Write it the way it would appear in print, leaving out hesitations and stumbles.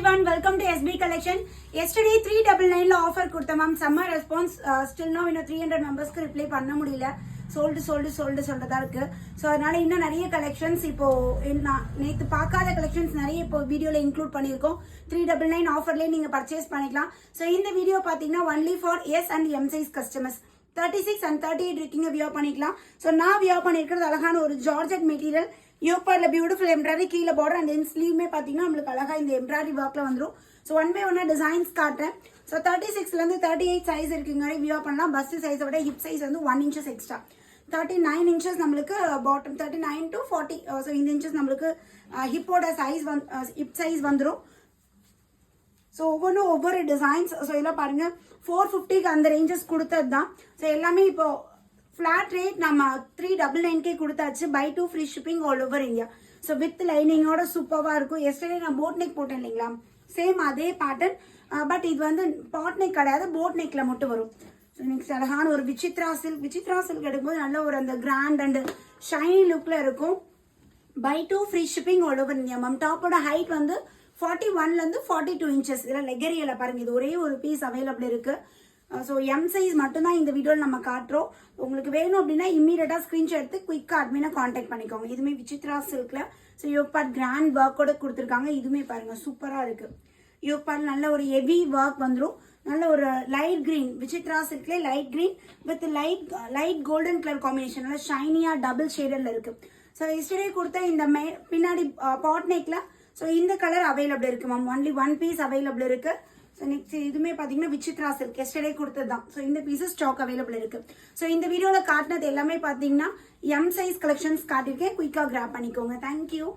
everyone, welcome to SB Collection. Yesterday 399 ல offer கொடுத்தேன் ma'am. Summer response still no இன்னும் 300 மெம்பர்ஸ்க்கு ரிப்ளை பண்ண முடியல. சோல்டு சொல்றதா இருக்கு. ஸோ அதனால இன்னும் நிறைய கலெக்ஷன்ஸ் இப்போ நேற்று பார்க்காத கலெக்ஷன்ஸ் நிறைய இப்போ வீடியோல இன்க்ளூட் பண்ணியிருக்கோம். 399 ஆஃபர்லேயே நீங்க பர்ச்சேஸ் பண்ணிக்கலாம். ஸோ இந்த வீடியோ பார்த்தீங்கன்னா only for S and M size customers 36 and 38 இருக்கீங்க வியர் பண்ணிக்கலாம். ஸோ நான் வியர் பண்ணியிருக்கிறது அழகான ஒரு ஜார்ஜெட் மெட்டீரியல். யோப்பார்ல பியூட்டிஃபுல் எம்ப்ராய்டரி கீழே பார்டர் அண்ட் தென் ஸ்லீவ்மே பார்த்தீங்கன்னா நம்மளுக்கு அழகா இந்த எம்ப்ராய்டரி ஒர்க்ல வந்துடும். ஸோ ஒன் பை ஒன்னா டிசைன்ஸ் காட்டுறேன். ஸோ 36லேருந்து 38 சைஸ் இருக்குங்க வியர் பண்ணலாம். பஸ்ட் சைஸை விட ஹிப் சைஸ் வந்து 1 inches எக்ஸ்ட்ரா. 39 inches நம்மளுக்கு பாட்டம் 39 to 40. ஸோ இந்த இன்ச்சஸ் நம்மளுக்கு ஹிப்போட சைஸ் ஹிப் சைஸ் வந்துடும். ஸோ ஒவ்வொன்றும் ஒவ்வொரு டிசைன்ஸ். ஸோ இதெல்லாம் பாருங்க 450க்கு அந்த ரேஞ்சஸ் கொடுத்தது தான். ஸோ எல்லாமே இப்போ ஃபிளாட் ரேட் நம்ம 399K கொடுத்தாச்சு. Buy 2 free shipping all over India. So with லைனிங்கோட சூப்பராக இருக்கும். எஸ்டர்டே நான் போட் நெக் போட்டேன் இல்லைங்களா, சேம் அதே பேட்டர்ன். பட் இது வந்து பாட் நெக் கிடையாது, போட் நெக்ல மட்டும் வரும். ஸோ நெக்ஸ்ட் அழகான ஒரு விசித்ரா சில்க் எடுக்கும்போது நல்ல ஒரு அந்த கிராண்ட் அண்ட் ஷைனி லுக்ல இருக்கும். Buy 2 free shipping all over India ma'am. டாப்போட ஹைட் வந்து 41லேருந்து 42 inches. இதில் லெகரியில பாருங்க, இது ஒரே ஒரு பீஸ் அவைலபிள் இருக்கு. ஸோ எம் சைஸ் மட்டும்தான் இந்த வீடியோவில் நம்ம காட்டுறோம். உங்களுக்கு வேணும் அப்படின்னா இம்மீடியட்டாக ஸ்க்ரீன்ஷாட் எடுத்து குயிக்காக அட்மினை காண்டாக்ட் பண்ணிக்கோங்க. இதுவுமே விசித்ரா சில்க்ல. ஸோ யோக்பாட் கிராண்ட் ஒர்க்கோட கொடுத்துருக்காங்க. இதுவுமே பாருங்க சூப்பராக இருக்கு. யோக்பாட் நல்ல ஒரு ஹெவி ஒர்க் வந்துடும். நல்ல ஒரு லைட் கிரீன், விசித்ரா சில்க்ல light green with light golden colour combination. நல்ல ஷைனியா டபுள் ஷேடர்ல இருக்கு. ஸோ எஸ்டர்டே கொடுத்த இந்த பின்னாடி பாட் நெக்ல ஸோ இந்த கலர் அவைலபிள் இருக்கு மேம். ஒன்லி 1 piece அவைலபிள் இருக்கு. ஸோ நெக்ஸ்ட் இதுவுமே பார்த்தீங்கன்னா விசித்ரா சில்க் எஸ்டர்டே கொடுத்தது தான். ஸோ இந்த பீசஸ் ஸ்டாக் அவைலபிள் இருக்கு. ஸோ இந்த வீடியோவில் காட்டினது எல்லாமே பார்த்தீங்கன்னா எம் சைஸ் கலெக்ஷன்ஸ் காட்டியிருக்கேன். குயிக்காக கிராப் பண்ணிக்கோங்க. தேங்க்யூ.